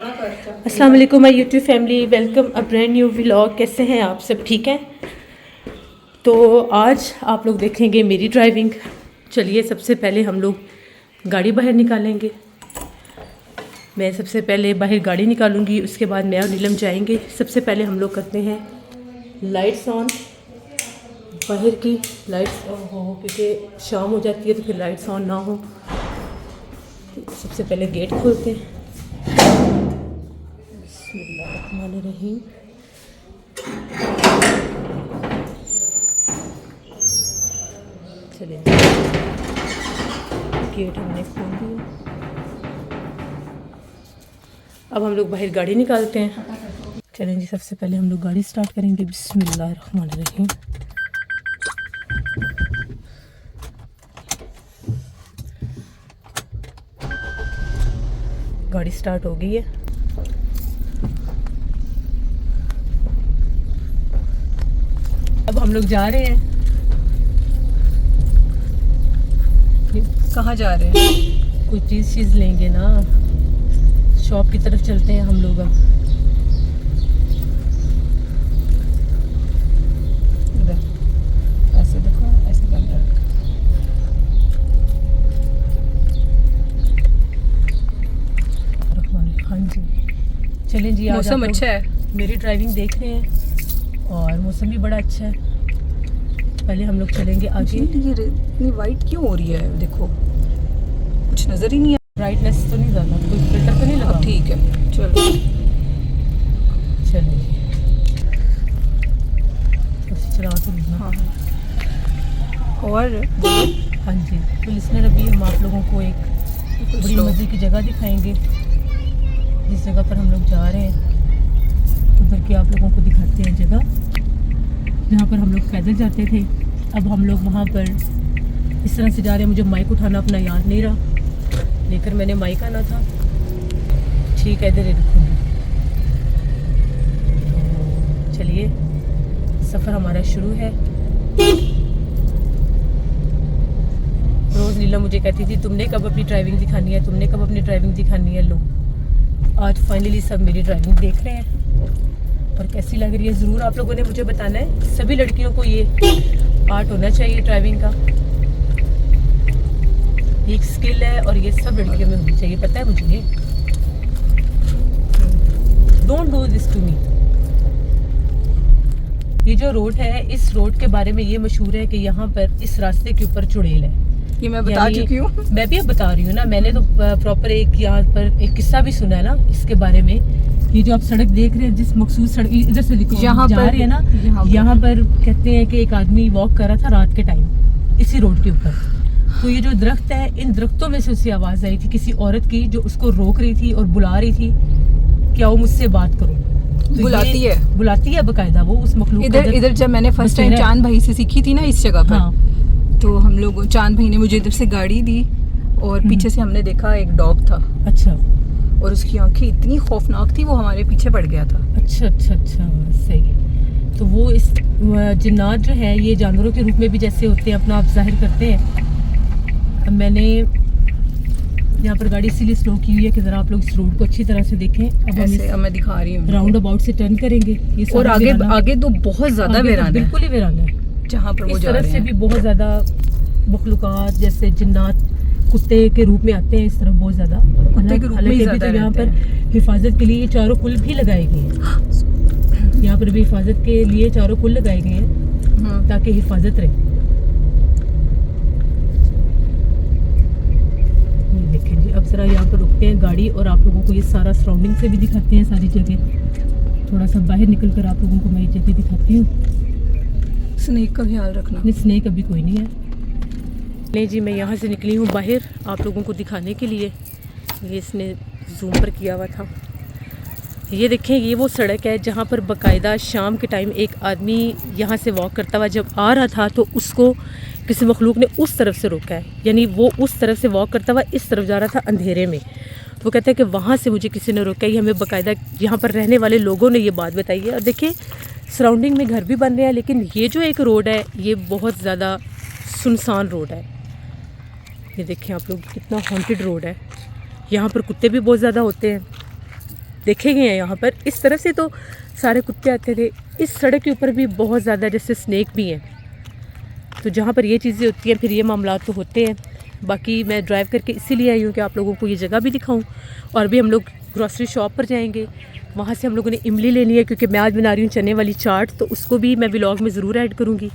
अस्सलाम वालेकुम my YouTube family, welcome a brand new vlog. कैसे हैं आप सब? ठीक हैं? तो आज आप लोग देखेंगे मेरी ड्राइविंग। चलिए, सबसे पहले हम लोग गाड़ी बाहर निकालेंगे। मैं सबसे पहले बाहर गाड़ी निकालूंगी, उसके बाद मैं और नीलम जाएंगे। सबसे पहले हम लोग करते हैं लाइट्स ऑन, बाहर की लाइट्स हो, क्योंकि शाम हो जाती है तो फिर लाइट्स ऑन ना हो। सबसे पहले गेट खोलते हैं। बिस्मिल्लाहिर्रहमानिर्रहीम। चलिए, गेट हमने खोल दिया। अब हम लोग बाहर गाड़ी निकालते हैं। चलें जी, सबसे पहले हम लोग गाड़ी स्टार्ट करेंगे। बिस्मिल्लाहिर्रहमानिर्रहीम। गाड़ी स्टार्ट हो गई है। अब हम लोग जा रहे हैं। कहाँ जा रहे हैं? कोई चीज़ लेंगे ना, शॉप की तरफ चलते हैं हम लोग। अब ऐसे देखो, ऐसे कर रहा है। हाँ जी, चलें जी। मौसम अच्छा है। मेरी ड्राइविंग देख रहे हैं और मौसम भी बड़ा अच्छा है। पहले हम लोग चलेंगे आगे। ये इतनी वाइट क्यों हो रही है? देखो, कुछ नजर ही नहीं आ। ब्राइटनेस तो नहीं ज़्यादा, कोई फिल्टर तो नहीं लगा? ठीक है, चलो चलें जी। चला तो नहीं ना? हाँ। और हाँ जी, तो लिसनर, अभी हम आप लोगों को एक बड़ी मज़े की जगह दिखाएंगे। जिस जगह पर हम लोग जा रहे हैं उधर की आप लोगों को दिखाते हैं जगह जहाँ पर हम लोग पैदल जाते थे। अब हम लोग वहाँ पर इस तरह से जा रहे हैं। मुझे माइक उठाना अपना याद नहीं रहा, लेकर मैंने माइक आना था। ठीक है, इधर ही रखूँगी। तो चलिए, सफ़र हमारा शुरू है। रोज़ लीला मुझे कहती थी, तुमने कब अपनी ड्राइविंग दिखानी है, तुमने कब अपनी ड्राइविंग दिखानी है। लो, आज फाइनली सब मेरी ड्राइविंग देख रहे हैं और कैसी लग रही है ज़रूर आप लोगों ने मुझे बताना है। सभी लड़कियों को ये आर्ट होना चाहिए ड्राइविंग का, एक स्किल है और ये सब लड़कियों में होनी चाहिए। पता है मुझे ये। Don't do this to me. ये जो रोड है, इस रोड के बारे में ये मशहूर है कि यहाँ पर इस रास्ते के ऊपर चुड़ैल है। ये मैं बता चुकी हूँ। मैं भी अब बता रही हूँ ना। मैंने तो प्रॉपर एक यहाँ पर एक किस्सा भी सुना है ना इसके बारे में। ये जो आप सड़क देख रहे हैं, जिस मखसूस सड़क, इधर से देखो, यहाँ जा रहे हैं ना, यहाँ पर कहते हैं कि एक आदमी वॉक कर रहा था रात के टाइम इसी रोड के ऊपर। तो ये जो दरख्त है, इन दरख्तों में से उससे आवाज़ आई थी किसी औरत की, जो उसको रोक रही थी और बुला रही थी, क्या वो मुझसे बात करो। तो बुलाती है बाकायदा वो उस मखलूक। इधर जब मैंने फर्स्ट टाइम चांद भाई से सीखी थी ना इस जगह पर, हाँ। तो हम लोग, चांद भाई ने मुझे इधर से गाड़ी दी और पीछे से हमने देखा एक डॉग था। अच्छा। और उसकी आंखें इतनी खौफनाक थी, वो हमारे पीछे पड़ गया था। अच्छा अच्छा अच्छा, सही। तो वो इस जिन्नात जो है, ये जानवरों के रूप में भी जैसे होते हैं, अपना आप जाहिर करते हैं। अब मैंने यहाँ पर गाड़ी इसीलिए स्लो की हुई है कि ज़रा आप लोग इस रोड को अच्छी तरह से देखें। अब मैं दिखा रही हूँ। राउंड अबाउट से टर्न करेंगे। ये और आगे तो बहुत ज्यादा वीरान है, बिल्कुल ही वीरान है। जहाँ पर वो इस जा तरफ रहे से हैं भी बहुत ज़्यादा मखलूक़ात जैसे जिन्नात कुत्ते के रूप में आते हैं इस तरफ बहुत ज़्यादा। कुत्ते के रूप में हालांकि तो यहाँ पर हिफाजत के लिए चारों कुल भी लगाए गए हैं। यहाँ पर भी हिफाजत के लिए चारों कुल लगाए गए हैं ताकि हिफाजत रहे। देखें जी, अब ज़रा यहाँ पर रुकते हैं गाड़ी और आप लोगों को ये सारा सराउंडिंग से भी दिखाते हैं, सारी जगह। थोड़ा सा बाहर निकल कर आप लोगों को मैं ये जगह दिखाती हूँ। स्नेक का ख्याल रखना। नहीं, स्नेक अभी कोई नहीं है। नहीं जी, मैं यहाँ से निकली हूँ बाहर आप लोगों को दिखाने के लिए। ये इसने जूम पर किया हुआ था। ये देखें, ये वो सड़क है जहाँ पर बाकायदा शाम के टाइम एक आदमी यहाँ से वॉक करता हुआ जब आ रहा था तो उसको किसी मखलूक ने उस तरफ से रोका है। यानी वो उस तरफ से वॉक करता हुआ इस तरफ जा रहा था अंधेरे में। तो वो कहता है कि वहाँ से मुझे किसी ने रोका। ये हमें बाकायदा यहाँ पर रहने वाले लोगों ने ये बात बताई है। और देखिए, सराउंडिंग में घर भी बन रहे हैं, लेकिन ये जो एक रोड है ये बहुत ज़्यादा सुनसान रोड है। ये देखें आप लोग, कितना हॉन्टेड रोड है। यहाँ पर कुत्ते भी बहुत ज़्यादा होते हैं। देखे गए हैं यहाँ पर। इस तरफ से तो सारे कुत्ते आते थे, इस सड़क के ऊपर भी बहुत ज़्यादा जैसे स्नेक भी हैं। तो जहाँ पर ये चीज़ें होती हैं फिर ये मामला तो होते हैं। बाकी मैं ड्राइव करके इसीलिए आई हूँ कि आप लोगों को ये जगह भी दिखाऊँ। और भी हम लोग ग्रॉसरी शॉप पर जाएंगे, वहाँ से हम लोगों ने इमली लेनी है क्योंकि मैं आज बना रही हूँ चने वाली चाट, तो उसको भी मैं व्लॉग में ज़रूर ऐड करूँगी।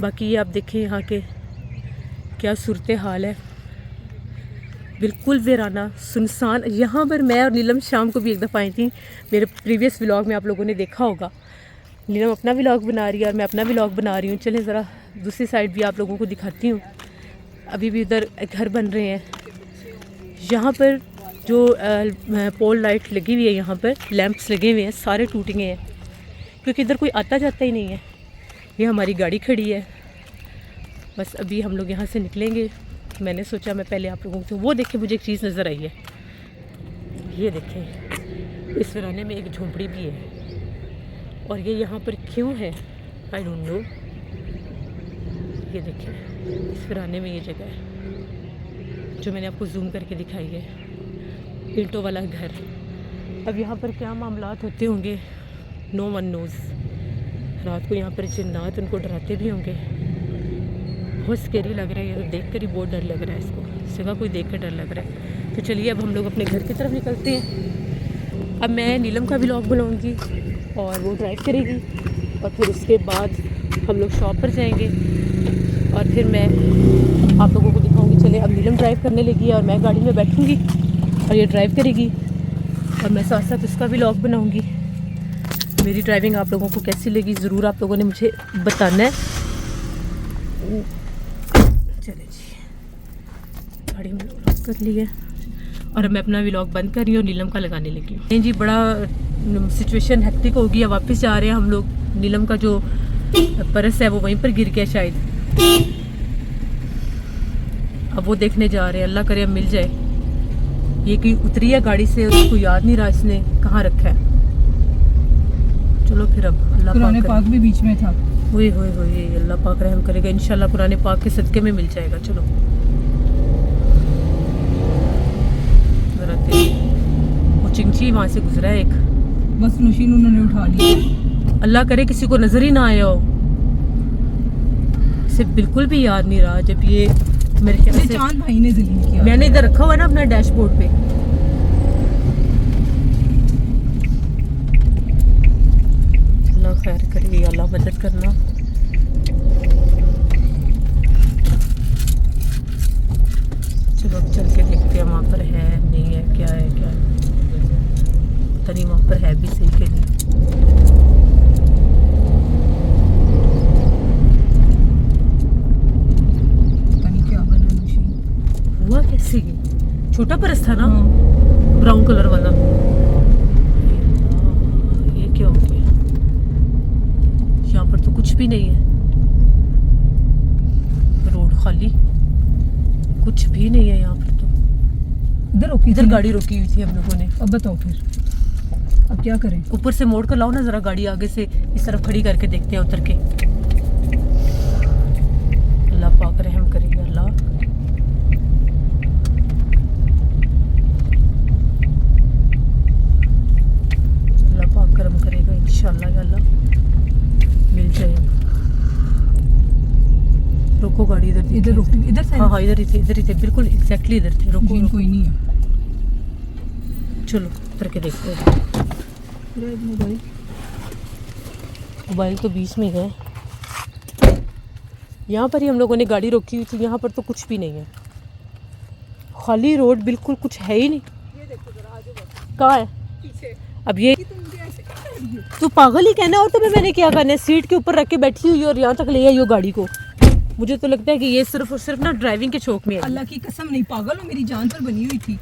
बाकी ये आप देखें यहाँ के क्या सूरत हाल है, बिल्कुल वीराना सुनसान। यहाँ पर मैं और नीलम शाम को भी एक दफ़ा आई थी, मेरे प्रीवियस व्लॉग में आप लोगों ने देखा होगा। नीलम अपना व्लॉग बना रही है और मैं अपना व्लॉग बना रही हूँ। चलें ज़रा दूसरी साइड भी आप लोगों को दिखाती हूँ। अभी भी उधर घर बन रहे हैं। यहाँ पर जो पोल लाइट लगी हुई है, यहाँ पर लैंप्स लगे हुए हैं, सारे टूट गए हैं क्योंकि इधर कोई आता जाता ही नहीं है। ये हमारी गाड़ी खड़ी है, बस अभी हम लोग यहाँ से निकलेंगे। मैंने सोचा मैं पहले आप लोगों को, वो देखें मुझे एक चीज़ नज़र आई है, ये देखें इस वीराने में एक झोंपड़ी भी है और ये यहाँ पर क्यों है आई डोंट नो। ये देखें इस वीराने में ये जगह है जो मैंने आपको जूम करके दिखाई है, ईंटों वाला घर। अब यहाँ पर क्या मामलात होते होंगे नो वन नोज़। रात को यहाँ पर जिन्नात उनको डराते भी होंगे। बहुत स्केरी लग रहा है, ये तो देख कर ही बहुत डर लग रहा है। इसको सिवा कोई देख कर डर लग रहा है। तो चलिए अब हम लोग अपने घर की तरफ निकलते हैं। अब मैं नीलम का व्लॉग बनाऊँगी और वो ड्राइव करेगी और फिर उसके बाद हम लोग शॉप पर जाएंगे और फिर मैं आप लोगों को दिखाऊंगी। चले अब नीलम ड्राइव करने लगी है और मैं गाड़ी में बैठूंगी और ये ड्राइव करेगी और मैं साथ साथ उसका व्लॉग बनाऊंगी। मेरी ड्राइविंग आप लोगों को कैसी लगी ज़रूर आप लोगों ने मुझे बताना है। चले जी, गाड़ी में लॉक कर ली है और मैं अपना व्लॉग बंद कर रही हूँ और नीलम का लगाने लगी हूँ। नहीं जी, बड़ा सिचुएशन हेक्टिक हो गया। वापस जा रहे हैं हम लोग। नीलम का जो पर्स है वो वहीं पर गिर गया शायद, अब वो देखने जा रहे हैं। अल्लाह करे अब मिल जाए। ये कि उतरी है गाड़ी से, उसको याद नहीं रहा इसने कहाँ रखा है। चलो फिर अब अल्लाह पाक भी बीच में था। हुए अल्लाह पाक रहम करेगा इंशाल्लाह। कुरान पाक के सदके में मिल जाएगा। चलो वो चिंची वहाँ से गुजरा है एक, बस नशीन उन्होंने उठा लिया। अल्लाह करे किसी को नजर ही ना आया हो। इसे बिल्कुल भी याद नहीं रहा जब ये मेरे ख्याल से चांद भाई ने जलील किया। मैंने इधर रखा हुआ ना अपना डैशबोर्ड पे। अल्लाह खैर करे, अल्लाह मदद करना। चलो अब चल के देखते हैं वहाँ पर है नहीं है, क्या है क्या है। पता नहीं वहाँ पर है भी सही के नहीं। हुआ कैसे? छोटा परस था ना, ब्राउन कलर वाला। ये क्या हो गया? यहाँ पर तो कुछ भी नहीं है, रोड खाली, कुछ भी नहीं है यहाँ पर। तो इधर गाड़ी रोकी हुई थी हम लोगों ने। अब बताओ फिर अब क्या करें? ऊपर से मोड़ कर लाओ ना जरा गाड़ी, आगे से इस तरफ खड़ी करके देखते हैं उतर के। अल्लाह पाक रहम करेगा। अल्लाह करम करेगा इंशाल्लाह या अल्लाह मिल जाएगा। रोको गाड़ी, इधर रोको, इधर से। हाँ इधर ही थे बिल्कुल एग्जैक्टली इधर थे। रोको कोई नहीं है। चलो उतर के देखते हैं। मोबाइल तो बीच में है। यहाँ पर ही हम लोगों ने गाड़ी रोकी हुई थी। यहाँ पर तो कुछ भी नहीं है, खाली रोड, बिल्कुल कुछ है ही नहीं। कहाँ है पीछे? अब ये तू पागल ही कहना, और तुम्हें मैंने क्या करना है? सीट के ऊपर रख के बैठी हुई और यहाँ तक ले आई हो गाड़ी को। मुझे तो लगता है कि ये सिर्फ और सिर्फ ना ड्राइविंग के शौक में है। अल्लाह की कसम नहीं पागल हो, मेरी जान पर बनी हुई थी।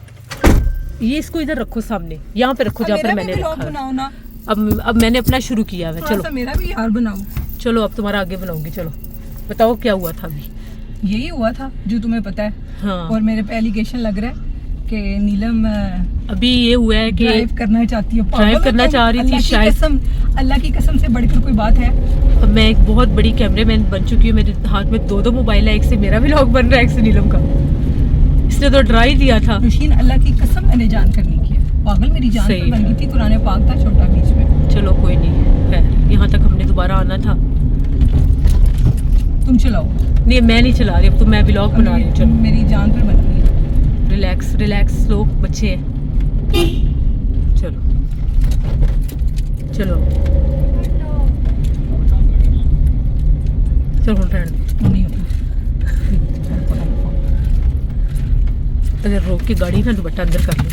ये इसको इधर रखो, सामने यहाँ पे रखो जहाँ पर मैंने रखा। बनाओ ना। अब मैंने अपना शुरू किया है। चलो मेरा भी यार बनाओ। चलो अब तुम्हारा आगे बनाऊंगी। चलो बताओ क्या हुआ था अभी? यही हुआ था जो तुम्हें पता है। हाँ। और मेरे पे एलिगेशन लग रहा है कि नीलम अभी ये हुआ है कि ड्राइव करना चाहती है। ड्राइव करना चाह रही थी शायद। अल्लाह की कसम से बढ़कर कोई बात है? अब मैं एक बहुत बड़ी कैमरामैन बन चुकी हूँ। मेरे हाथ में दो मोबाइल है, एक से मेरा व्लॉग बन रहा है, एक से नीलम का। इसने तो डरा ही दिया था। नशीन अल्लाह की कसम मैंने जान कर नहीं किया। पागल, मेरी जान सही पर बन गई थी। कुरान पाक था छोटा बीच में। चलो कोई नहीं है, यहाँ तक हमने दोबारा आना था। तुम चलाओ। नहीं मैं नहीं चला रही, अब तो मैं व्लॉग बना रही हूँ। चलो मेरी जान पर बन गई है। रिलैक्स रिलैक्स, लो बच्चे हैं। चलो चलो चलो रहने दो। नहीं होता। अगर रोक के गाड़ी ना दुपट्टा अंदर कर लो।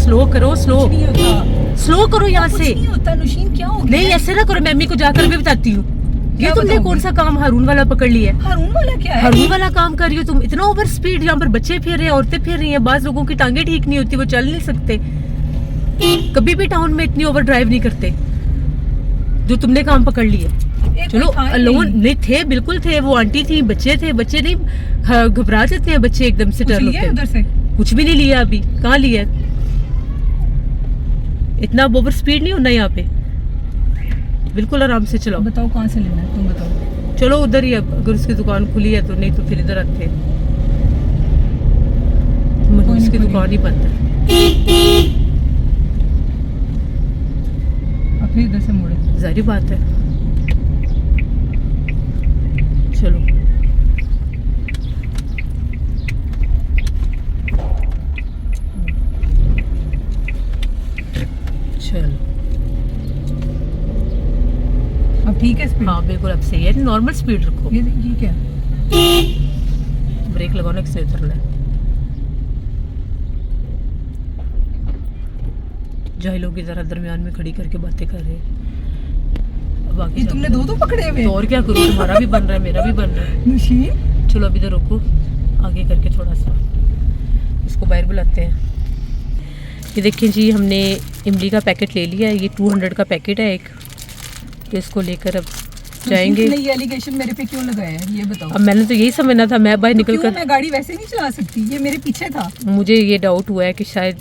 स्लो करो, स्लो कुछ नहीं होता। स्लो करो यहाँ कुछ से। नहीं होता नुशीन, क्या हो गया? नहीं ऐसे ना करो, मैं अम्मी को जाकर भी बताती हूँ। ये क्या तुमने बताओगी? कौन सा काम हारून वाला पकड़ लिया है? हारून वाला क्या है? हारून वाला काम कर रही हो तुम, इतना ओवर स्पीड। यहाँ पर बच्चे फिर रहे हैं, औरतें फिर रही हैं, बाज लोगों की टांगे ठीक नहीं होती, वो चल नहीं सकते। कभी भी टाउन में इतनी ओवर ड्राइव नहीं करते जो तुमने काम पकड़ लिया। एक चलो कोई था ही अलोन नहीं। नहीं थे, बिल्कुल थे, वो आंटी थी, बच्चे थे। बच्चे नहीं हाँ, घबरा जाते हैं बच्चे एकदम से, कुछ डर लिया होते है उधर से? हैं। कुछ भी नहीं लिया अभी, कहाँ लिया है? इतना ओवर स्पीड नहीं होना यहाँ पे, बिल्कुल आराम से चलाओ। बताओ कहाँ से लेना है, तुम बताओ। चलो उधर ही, अब अगर उसकी दुकान खुली है तो, नहीं तो फिर इधर आते हैं। उसकी खुली। दुकान ही बंद है। अब फिर इधर से मुड़े। जाहिर बात है। चलो चलो अब ठीक है स्पीड? हाँ बिल्कुल अब सही है, नॉर्मल स्पीड रखो। ये क्या? ब्रेक लगाओ ना, किसने उतरना है? जहाँ लोग जरा दरमियान में खड़ी करके बातें कर रहे हैं। अब आगे ये तुमने जाओ। दो पकड़े हुए? तो और क्या करूँ, तुम्हारा भी बन रहा है, मेरा भी बन रहा है। नुशीन चलो अभी इधर रोको, आगे करके थोड़ा सा इसको बाहर बुलाते हैं। ये देखिए जी, हमने इमली का पैकेट ले लिया है। ये 200 का पैकेट है एक, तो इसको लेकर अब जाएंगे। तुमने ये एलिगेशन मेरे पे क्यों लगाया है, ये बताओ। अब मैंने तो यही समझना था, मैं बाहर निकल क्यों? कर मैं गाड़ी वैसे नहीं चला सकती, ये मेरे पीछे था। मुझे ये डाउट हुआ है कि शायद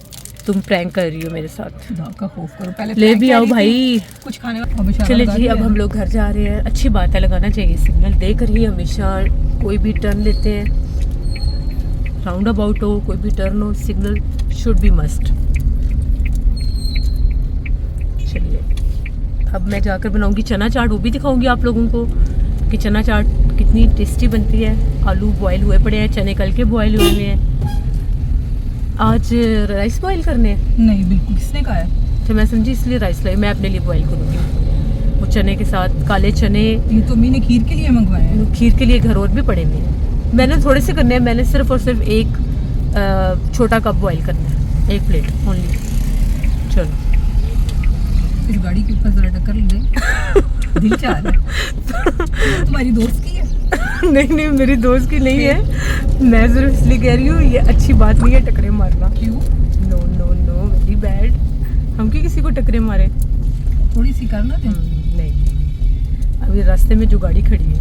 तुम प्रैंक कर रही हो मेरे साथ। खुदा का खौफ करो, पहले ले prank भी कह आओ रही थी, भाई। कुछ खाने वाला। चले जी, अब हम लोग घर जा रहे हैं। अच्छी बात है, लगाना चाहिए सिग्नल, देकर ही हमेशा कोई भी टर्न लेते हैं, राउंड अबाउट हो, कोई भी टर्न हो, सिग्नल शुड बी मस्ट। चलिए अब मैं जाकर बनाऊंगी चना चाट, वो भी दिखाऊंगी आप लोगों को कि चना चाट कितनी टेस्टी बनती है। आलू बॉयल हुए पड़े हैं, चने कल के बॉयल हुए हुए हैं। आज राइस बॉयल करने हैं? नहीं बिल्कुल, किसने कहा है? तो मैं समझी इसलिए राइस लाई, मैं अपने लिए बॉयल करूँगी वो चने के साथ। काले चने ये तो अम्मी ने खीर के लिए मंगवाए हैं। खीर के लिए घर और भी पड़े हुए हैं। मैंने थोड़े से करने हैं, मैंने सिर्फ और सिर्फ एक छोटा कप बॉयल करना है, 1 प्लेट ओनली। चलो इस गाड़ी के ऊपर जरा टक्कर दे। दिल चाह रहा है। तुम्हारी दोस्त की है? नहीं नहीं मेरी दोस्त की नहीं है, मैं सिर्फ इसलिए कह रही हूँ, ये अच्छी बात नहीं है टकरे मारना। क्यों? No no no, very bad. हम क्यों किसी को टकरे मारे? थोड़ी सी करना दे। नहीं, अभी रास्ते में जो गाड़ी खड़ी है।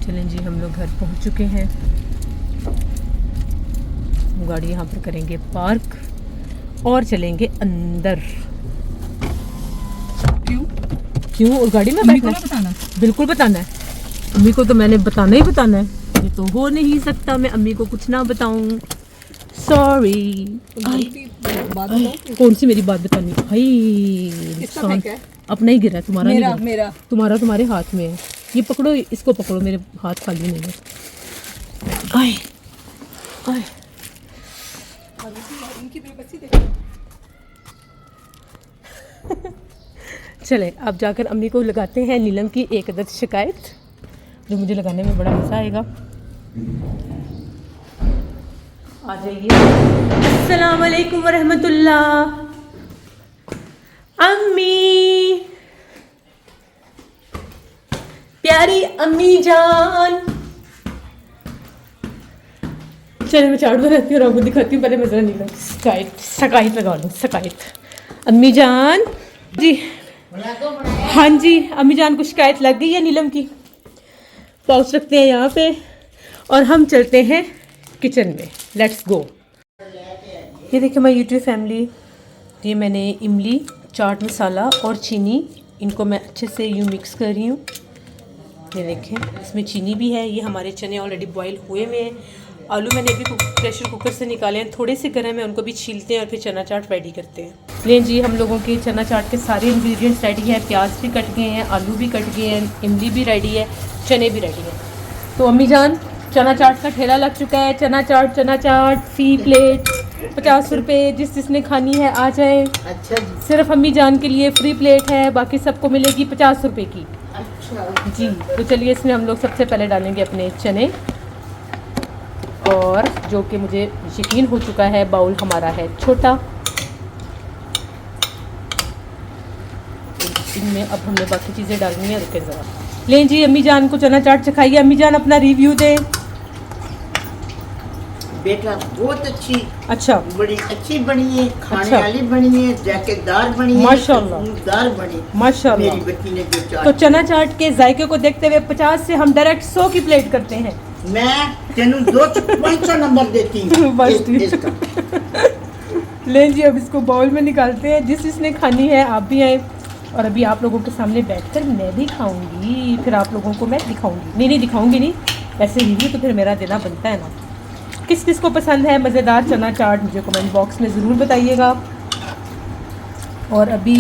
चलें जी, हम लोग घर पहुंच चुके हैं। गाड़ी यहाँ पर करेंगे पार्क और चलेंगे अंदर। क्यों? क्यों? और गाड़ी में अम्मी को बैठना? ना बताना। बिल्कुल बताना है, अम्मी को तो मैंने बताना ही बताना है। ये तो हो नहीं सकता मैं अम्मी को कुछ ना बताऊं। सॉरी। बात बताओ। कौन सी मेरी बात बतानी भाई? किसका नुकसान फेंका है? अपना ही गिरा है, तुम्हारा नहीं मेरा गिरा। मेरा तुम्हारा तुम्हारे हाथ में है। ये पकड़ो, इसको पकड़ो, मेरे हाथ खाली नहीं है। आए आए इनकी बेबसी देखो। चले अब जाकर अम्मी को लगाते हैं नीलम की एक अदद शिकायत, जो मुझे लगाने में बड़ा मज़ा आएगा। आ जाइए। अस्सलाम वालेकुम वरहमतुल्लाह। अम्मी, प्यारी अम्मी जान। चलो मैं चाट बनाती हूँ और आपको दिखाती हूँ। पहले मैं ज़रा नीलम की शिकायत लगा लूँ। शिकायत अम्मी जान जी। हाँ जी अम्मी जान को शिकायत लग गई है नीलम की। पाउच रखते हैं यहाँ पे और हम चलते हैं किचन में। Let's go. ये देखिए माय यूट्यूब फैमिली, ये मैंने इमली, चाट मसाला और चीनी, इनको मैं अच्छे से यूँ मिक्स कर रही हूँ। ये देखें, इसमें चीनी भी है। ये हमारे चने ऑलरेडी बॉईल हुए हुए हैं। आलू मैंने अभी प्रेशर कुकर से निकाले हैं, थोड़े से गर्म है, उनको भी छीलते हैं और फिर चना चाट रेडी करते हैं। लें जी, हम लोगों के चना चाट के सारे इंग्रेडिएंट्स रेडी हैं। प्याज भी कट गए हैं, आलू भी कट गए हैं, इमली भी रेडी है, चने भी रेडी हैं। तो अम्मी जान, चना चाट का ठेला लग चुका है। चना चाट फी प्लेट 50 रुपये, जिसने खानी है आ जाए। अच्छा जी। सिर्फ अम्मी जान के लिए फ्री प्लेट है, बाकी सबको मिलेगी 50 रुपये की। अच्छा जी, तो चलिए इसमें हम लोग सबसे पहले डालेंगे अपने चने, और जो कि मुझे यकीन हो चुका है बाउल हमारा है छोटा। इनमें अब हमने बाकी चीज़ें डालनी है। रुके ज़रा। लें जी, अम्मी जान को चना चाट चखाइए। अम्मी जान अपना रिव्यू दें। बेटा बहुत अच्छी, अच्छा, बड़ी अच्छी बनी है, खाने अच्छा। वाली बनी है, जायकेदार बनी है, माशाल्लाह। खुशबूदार बनी। माशाल्लाह। मेरी बच्ची ने जो चाट तो चना चाट के जायके को देखते हुए 50 से हम डायरेक्ट 100 की प्लेट करते हैं। मैं तेनू 500 नंबर देती हूँ बस ठीक। इसका। लें जी, अब इसको बाउल में निकालते हैं। जिसने खानी है आप भी आए, और अभी आप लोगों के सामने बैठकर मैं भी खाऊंगी, फिर आप लोगों को मैं दिखाऊंगी। नहीं दिखाऊंगी नहीं, ऐसे रिव्यू तो फिर मेरा देना बनता है ना। किस किस को पसंद है मज़ेदार चना चाट, मुझे कमेंट बॉक्स में ज़रूर बताइएगा। और अभी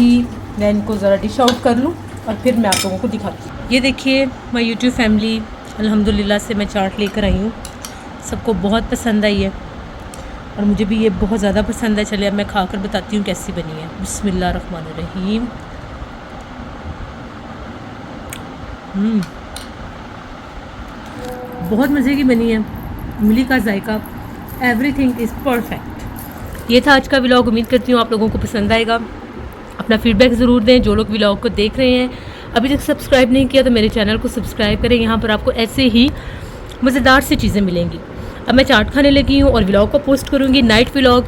मैं इनको ज़रा डिश आउट कर लूँ और फिर मैं आप लोगों को दिखाती हूँ। ये देखिए माय यूट्यूब फैमिली, अल्हम्दुलिल्लाह से मैं चाट लेकर आई हूँ। सबको बहुत पसंद आई है और मुझे भी ये बहुत ज़्यादा पसंद है। चलिए अब मैं खाकर बताती हूँ कैसी बनी है। बिस्मिल्लाहिर्रहमानिर्रहीम। बहुत मज़े की बनी है। इमली का जायका, एवरीथिंग इज़ परफेक्ट। ये था आज का व्लॉग। उम्मीद करती हूँ आप लोगों को पसंद आएगा। अपना फीडबैक ज़रूर दें। जो लोग व्लॉग को देख रहे हैं अभी तक सब्सक्राइब नहीं किया तो मेरे चैनल को सब्सक्राइब करें। यहाँ पर आपको ऐसे ही मज़ेदार सी चीज़ें मिलेंगी। अब मैं चाट खाने लगी हूँ और व्लॉग को पोस्ट करूँगी। नाइट व्लॉग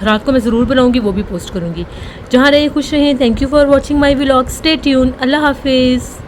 रात को मैं ज़रूर बनाऊँगी, वो भी पोस्ट करूँगी। जहाँ रहें खुश रहें। Thank you for watching my vlog. Stay tune. अल्लाह हाफिज़।